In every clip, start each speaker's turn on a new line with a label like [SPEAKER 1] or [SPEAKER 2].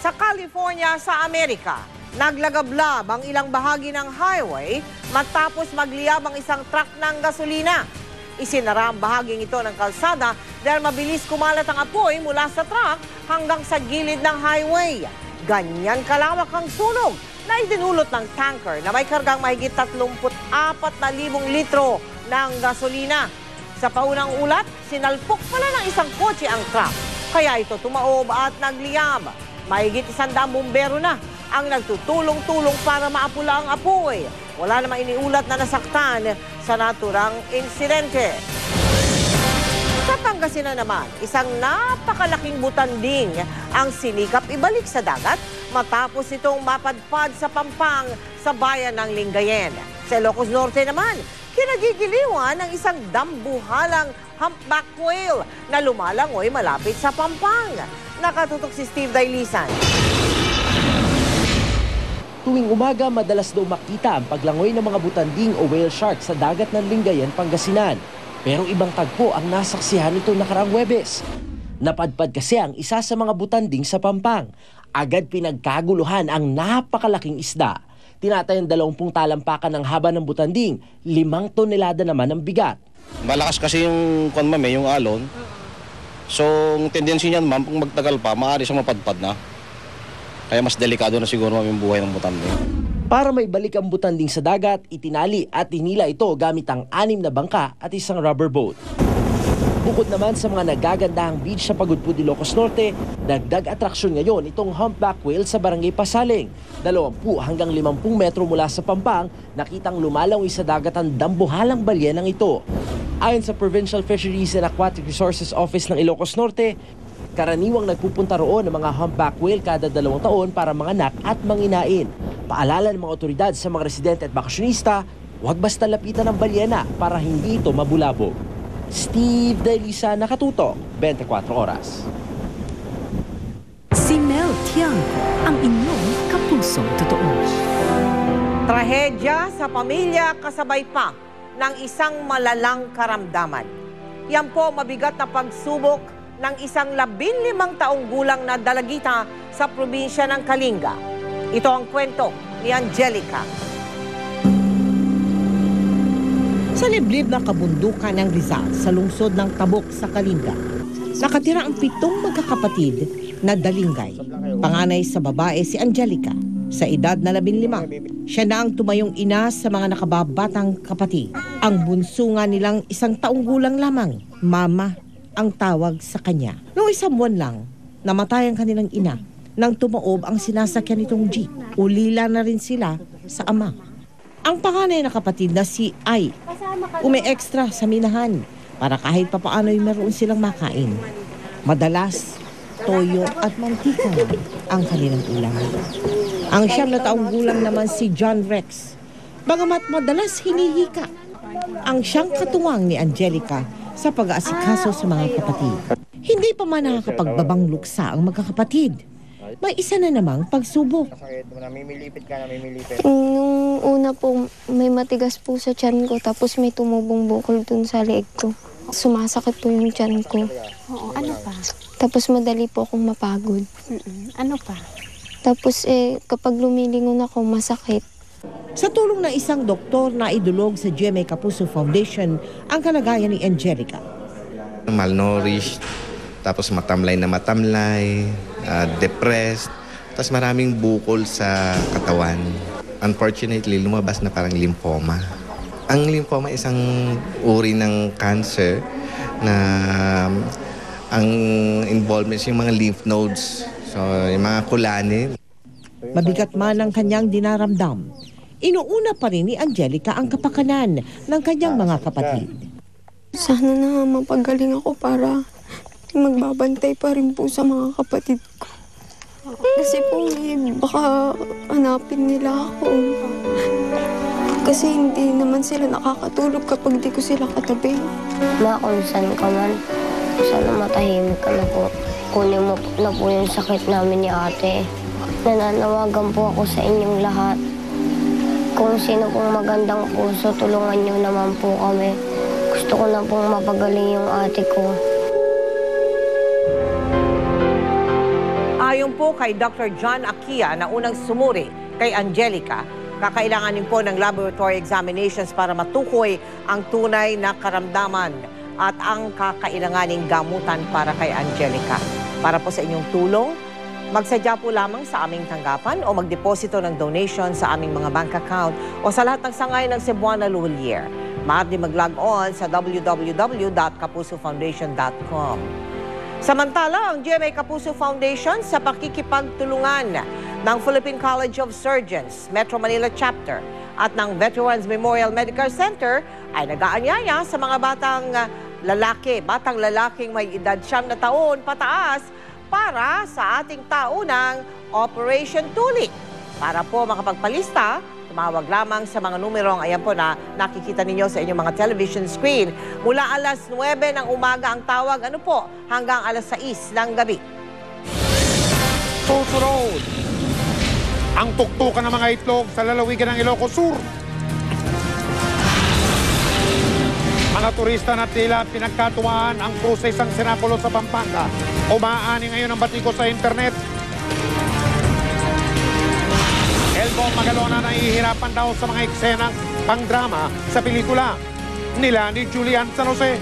[SPEAKER 1] Sa California sa Amerika, naglagablab ang ilang bahagi ng highway matapos magliyab ang isang truck ng gasolina. Isinara ang bahaging ito ng kalsada dahil mabilis kumalat ang apoy mula sa truck hanggang sa gilid ng highway. Ganyan kalawak ang sunog na idinulot ng tanker na may kargang mahigit 34,000 litro ng gasolina. Sa paunang ulat, sinalpok pala ng isang kotse ang truck. Kaya ito tumaob at nagliyab. Mahigit 100 bumbero na ang nagtutulong-tulong para maapula ang apoy. Wala namang iniulat na nasaktan sa naturang insidente. Sa Pangasinan naman, isang napakalaking butanding ang sinikap ibalik sa dagat matapos itong mapadpad sa Pampang sa bayan ng Lingayen. Sa Ilocos Norte naman, kinagigiliwan ng isang dambuhalang humpback whale na lumalangoy malapit sa Pampang. Nakatutok si Steve Dailisan.
[SPEAKER 2] Tuwing umaga, madalas daw makita ang paglangoy ng mga butanding o whale shark sa dagat ng Lingayen, Pangasinan. Pero ibang tagpo ang nasaksihan nito nakaraang Huwebes. Napadpad kasi ang isa sa mga butanding sa Pampang. Agad pinagkaguluhan ang napakalaking isda. Tinatayang 20 talampakan ng haba ng butanding, 5 tonelada naman ang bigat.
[SPEAKER 3] Malakas kasi yung yung alon. So, ang tendency niyan, ma'am, kung magtagal pa, maaari siyang mapadpad na. Kaya mas delikado na siguro yung buhay ng butanding.
[SPEAKER 2] Para may balik ang butanding sa dagat, itinali at hinila ito gamit ang 6 na bangka at isang rubber boat. Bukod naman sa mga nagagandahang beach sa Pagudpud, Ilocos Norte, dagdag atraksyon ngayon itong humpback whale sa Barangay Pasaling. 20 hanggang 50 metro mula sa Pampang, nakitang lumalangoy sa dagat ang dambuhalang balyenang ito. Ayon sa Provincial Fisheries and Aquatic Resources Office ng Ilocos Norte, karaniwang nagpupunta roon ng mga humpback whale kada 2 taon para manganak at manginain. Paalala ng mga otoridad sa mga residente at bakasyonista, huwag basta lapitan ng balyena para hindi ito mabulabog. Steve Dailisa, Nakatutok, 24 Oras.
[SPEAKER 4] Si Mel Tiangco, ang inyong kapusong totoo.
[SPEAKER 1] Trahedya sa pamilya kasabay pa ng isang malalang karamdaman. Yan po mabigat na pagsubok ng isang 15 taong gulang na dalagita sa probinsya ng Kalinga. Ito ang kwento ni Angelica. Sa liblib na kabundukan ng Rizal sa lungsod ng Tabok sa Kalinga, nakatira ang 7 magkakapatid na dalingay. Panganay sa babae si Angelica. Sa edad na 15, siya na ang tumayong ina sa mga nakababatang kapatid. Ang bunso nga nilang 1 taong gulang lamang, Mama ang tawag sa kanya. Noong 1 buwan lang, namatay ang kanilang ina nang tumaob ang sinasakyan nitong jeep. Ulila na rin sila sa ama. Ang panganay na kapatid na si Ay, umi-extra sa minahan para kahit papaano'y meron silang makain. Madalas, toyo at mantika ang kanilang ulam. Ang 9 na taong gulang naman si John Rex. Bagamat madalas hinihika, ang siyang katuwang ni Angelica sa pag-aasikaso sa mga kapatid. Hindi pa man nakakapagbabang luksa ang magkakapatid. May isa na namang pagsubok.
[SPEAKER 5] Nung una po, may matigas po sa tiyan ko, tapos may tumubong bukol dun sa leeg ko. Sumasakit po yung tiyan ko.
[SPEAKER 6] Oo, ano pa?
[SPEAKER 5] Tapos madali po akong mapagod.
[SPEAKER 6] Ano pa?
[SPEAKER 5] Tapos kapag lumilingon ako, masakit.
[SPEAKER 1] Sa tulong ng isang doktor na idulog sa GMA Kapuso Foundation ang kalagayan ni Angelica.
[SPEAKER 7] Malnourished, tapos matamlay na matamlay, depressed, tapos maraming bukol sa katawan. Unfortunately, lumabas na parang lymphoma. Ang lymphoma isang uri ng cancer na ang involvement yung mga lymph nodes, so yung mga kulanin.
[SPEAKER 1] Mabigat man ang kanyang dinaramdam, inuuna pa rin ni Angelica ang kapakanan ng kanyang mga kapatid.
[SPEAKER 5] Sana na mapagaling ako para magbabantay pa rin po sa mga kapatid ko. Kasi po baka hanapin nila ako. Kasi hindi naman sila nakakatulog kapag di ko sila katabi.
[SPEAKER 8] Ma, kung saan ka man, sana matahimik ka na po. Kunin mo na po yung sakit namin ni ate. Nananawagan po ako sa inyong lahat. Kung sino pong magandang puso, tulungan niyo naman po kami. Gusto ko na pong mapagaling yung ate ko.
[SPEAKER 1] Ayon po kay Dr. John Akia na unang sumuri kay Angelica, kakailanganin po ng laboratory examinations para matukoy ang tunay na karamdaman at ang kakailanganing gamutan para kay Angelica. Para po sa inyong tulong, magsadya po lamang sa aming tanggapan o magdeposito ng donation sa aming mga bank account o sa lahat ng sangay ng Cebuana Luwalier. Maaari mag-log on sa www.kapusofoundation.com. Samantala, ang GMA Kapuso Foundation sa pakikipagtulungan ng Philippine College of Surgeons, Metro Manila Chapter at ng Veterans Memorial Medical Center ay nag-aanyaya sa mga batang lalaking may edad 9 na taon pataas para sa ating taunang Operation Tuli. Para po makapagpalista, tumawag lamang sa mga numerong ayan po na nakikita ninyo sa inyong mga television screen. Mula alas 9 ng umaga ang tawag, hanggang alas 6 ng gabi.
[SPEAKER 9] Susunod, ang tuktukan ng mga itlog sa lalawigan ng Ilocos Sur. Mga turista na tila pinagkatuwaan ang krus sa isang sinakulo sa Pampanga. Umaani ngayon ang batiko sa internet. Elmo Magalona nahihirapan daw sa mga eksenang pangdrama sa pelikula nila ni Julian San Jose.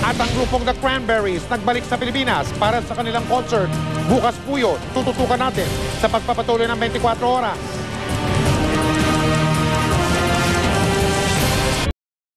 [SPEAKER 9] At ang grupong The Cranberries nagbalik sa Pilipinas para sa kanilang concert. Bukas po yun, tututukan natin sa pagpapatuloy ng 24 oras.